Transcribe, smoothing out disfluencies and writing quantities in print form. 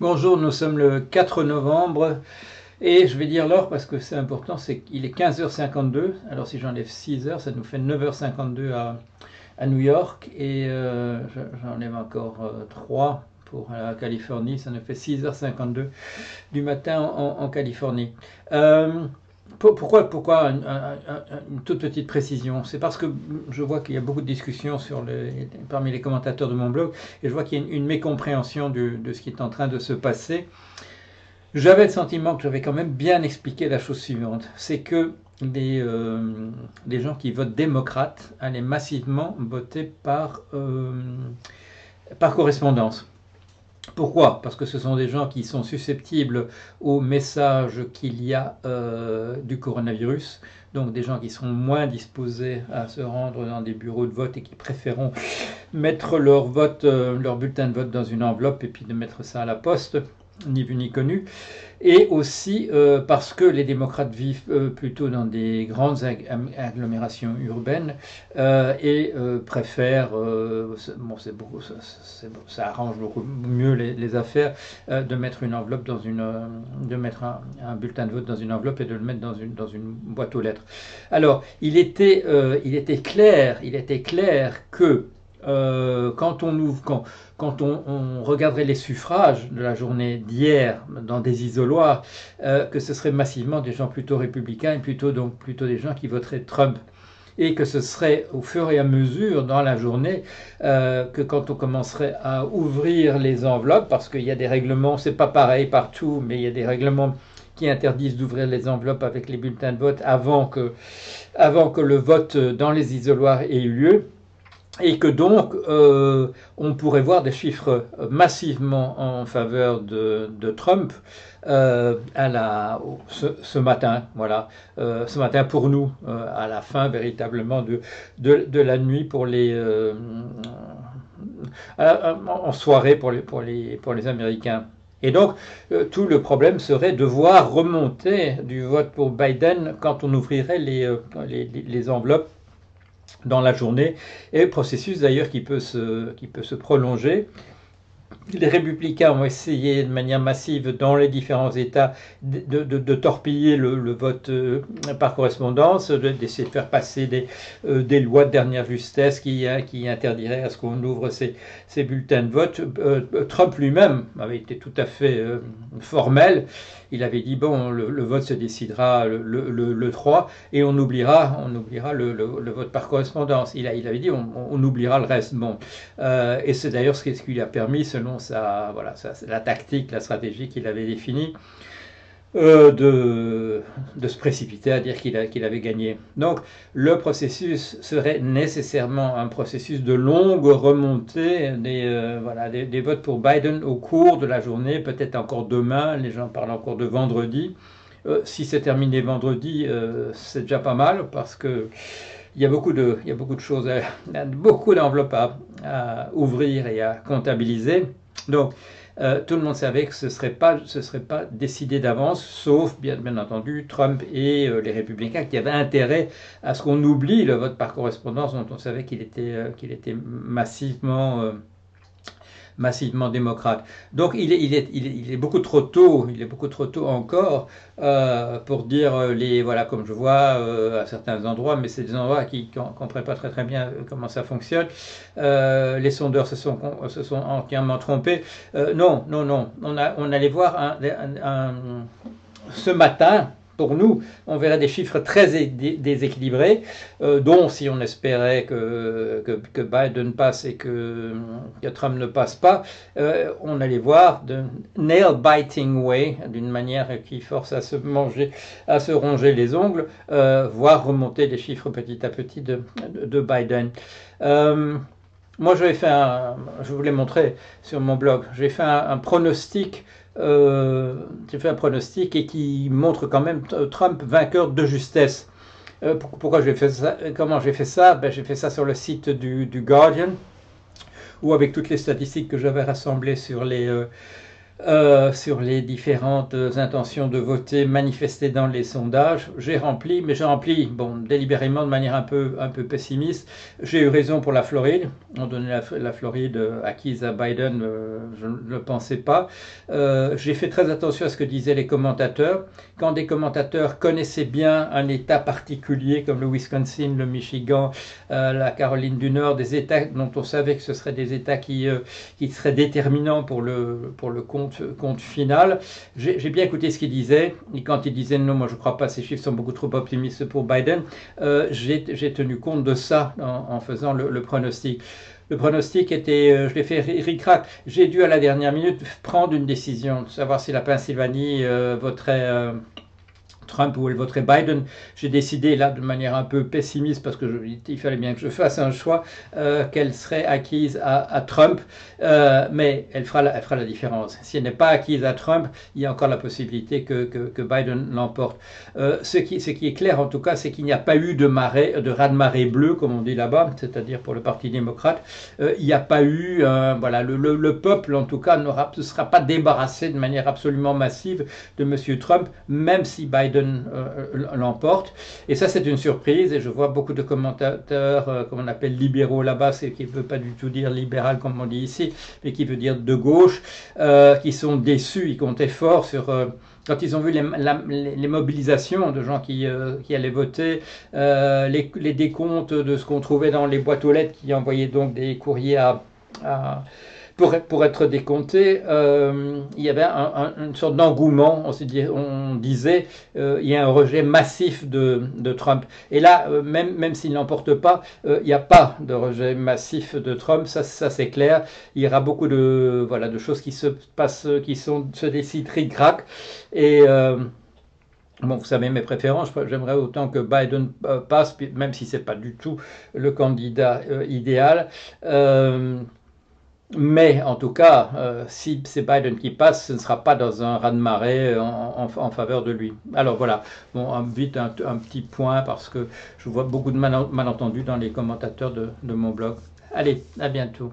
Bonjour, nous sommes le 4 novembre et je vais dire l'heure parce que c'est important, c'est qu'il est 15h52. Alors si j'enlève 6 heures, ça nous fait 9h52 à New York et j'enlève encore 3 pour la Californie, ça nous fait 6h52 du matin en Californie. Euh, pourquoi une toute petite précision? C'est parce que je vois qu'il y a beaucoup de discussions parmi les commentateurs de mon blog et je vois qu'il y a une mécompréhension de ce qui est en train de se passer. J'avais le sentiment que j'avais quand même bien expliqué la chose suivante, c'est que les gens qui votent démocrate allaient massivement voter par correspondance. Pourquoi? Parce que ce sont des gens qui sont susceptibles au message qu'il y a du coronavirus, donc des gens qui seront moins disposés à se rendre dans des bureaux de vote et qui préféreront mettre leur bulletin de vote dans une enveloppe et puis de mettre ça à la poste, ni vu ni connu, et aussi parce que les démocrates vivent plutôt dans des grandes agglomérations urbaines et préfèrent, bon, ça arrange beaucoup mieux les affaires, de mettre une enveloppe de mettre un bulletin de vote dans une enveloppe et de le mettre dans une boîte aux lettres. Alors, il était clair que quand on regarderait les suffrages de la journée d'hier dans des isoloirs, que ce serait massivement des gens plutôt républicains et plutôt des gens qui voteraient Trump. Et que ce serait au fur et à mesure dans la journée que quand on commencerait à ouvrir les enveloppes, parce qu'il y a des règlements, c'est pas pareil partout, mais il y a des règlements qui interdisent d'ouvrir les enveloppes avec les bulletins de vote avant que le vote dans les isoloirs ait eu lieu et que donc on pourrait voir des chiffres massivement en faveur de Trump ce matin, voilà, ce matin pour nous, à la fin véritablement de la nuit en soirée pour les Américains. Et donc, tout le problème serait de voir remonter du vote pour Biden quand on ouvrirait les enveloppes dans la journée, et processus d'ailleurs qui peut se prolonger. Les républicains ont essayé de manière massive dans les différents États de torpiller le vote par correspondance, d'essayer de faire passer des lois de dernière justesse qui interdiraient à ce qu'on ouvre ces bulletins de vote. Trump lui-même avait été tout à fait formel. Il avait dit bon, le vote se décidera le 3 et on oubliera le vote par correspondance. Il avait dit on oubliera le reste. Bon, et c'est d'ailleurs ce qui lui a permis, selon la tactique, la stratégie qu'il avait définie, de se précipiter à dire qu'il avait gagné. Donc le processus serait nécessairement un processus de longue remontée des votes pour Biden au cours de la journée, peut-être encore demain, les gens parlent encore de vendredi. Si c'est terminé vendredi, c'est déjà pas mal parce que il y a beaucoup de choses, beaucoup d'enveloppes à ouvrir et à comptabiliser. Donc, tout le monde savait que ce serait pas décidé d'avance, sauf bien entendu Trump et les républicains qui avaient intérêt à ce qu'on oublie le vote par correspondance dont on savait qu'il était massivement démocrate. Donc il est beaucoup trop tôt, encore pour dire voilà, comme je vois à certains endroits, mais c'est des endroits qui ne comprennent pas très bien comment ça fonctionne. Les sondeurs se sont entièrement trompés. Non, on allait voir ce matin. Pour nous, on verrait des chiffres très déséquilibrés, dont si on espérait que Biden passe et que Trump ne passe pas, on allait voir de nail-biting way, d'une manière qui force à se ronger les ongles, voir remonter les chiffres petit à petit de Biden. Moi, je voulais montrer sur mon blog, j'ai fait un pronostic. J'ai fait un pronostic et qui montre quand même Trump vainqueur de justesse. Pourquoi j'ai fait ça? Comment j'ai fait ça? J'ai fait ça sur le site du Guardian, où avec toutes les statistiques que j'avais rassemblées sur les différentes intentions de voter manifestées dans les sondages. J'ai rempli, mais j'ai rempli bon, délibérément de manière un peu pessimiste. J'ai eu raison pour la Floride. On donnait la Floride acquise à Biden, je ne le pensais pas. J'ai fait très attention à ce que disaient les commentateurs. Quand des commentateurs connaissaient bien un État particulier comme le Wisconsin, le Michigan, la Caroline du Nord, des États dont on savait que ce seraient des États qui seraient déterminants pour le compte final. J'ai bien écouté ce qu'il disait, et quand il disait non, moi je ne crois pas, ces chiffres sont beaucoup trop optimistes pour Biden, j'ai tenu compte de ça en faisant le pronostic. Le pronostic était, je l'ai fait ric-rac. J'ai dû à la dernière minute prendre une décision, savoir si la Pennsylvanie voterait Trump ou elle voterait Biden. J'ai décidé là de manière un peu pessimiste parce que il fallait bien que je fasse un choix qu'elle serait acquise à Trump, mais elle fera la différence. Si elle n'est pas acquise à Trump, il y a encore la possibilité que Biden l'emporte. Ce qui est clair en tout cas, c'est qu'il n'y a pas eu de raz-de-marée bleu comme on dit là-bas, c'est-à-dire pour le Parti démocrate. Il n'y a pas eu, voilà, le peuple en tout cas ne sera pas débarrassé de manière absolument massive de M. Trump, même si Biden l'emporte. Et ça, c'est une surprise. Et je vois beaucoup de commentateurs, comme on appelle libéraux là-bas, c'est qui ne veut pas du tout dire libéral comme on dit ici, mais qui veut dire de gauche, qui sont déçus. Ils comptaient fort sur quand ils ont vu les mobilisations de gens qui allaient voter, les décomptes de ce qu'on trouvait dans les boîtes aux lettres qui envoyaient donc des courriers pour être décompté, il y avait une sorte d'engouement. On disait il y a un rejet massif de Trump. Et là, même s'il n'emporte pas, il n'y a pas de rejet massif de Trump. Ça c'est clair. Il y aura beaucoup de choses qui se passent, se décident ric-rac. Et bon, vous savez mes préférences, j'aimerais autant que Biden passe, même si ce n'est pas du tout le candidat idéal. Mais en tout cas, si c'est Biden qui passe, ce ne sera pas dans un raz-de-marée en faveur de lui. Alors voilà, bon, vite un petit point parce que je vois beaucoup de malentendus dans les commentateurs de mon blog. Allez, à bientôt.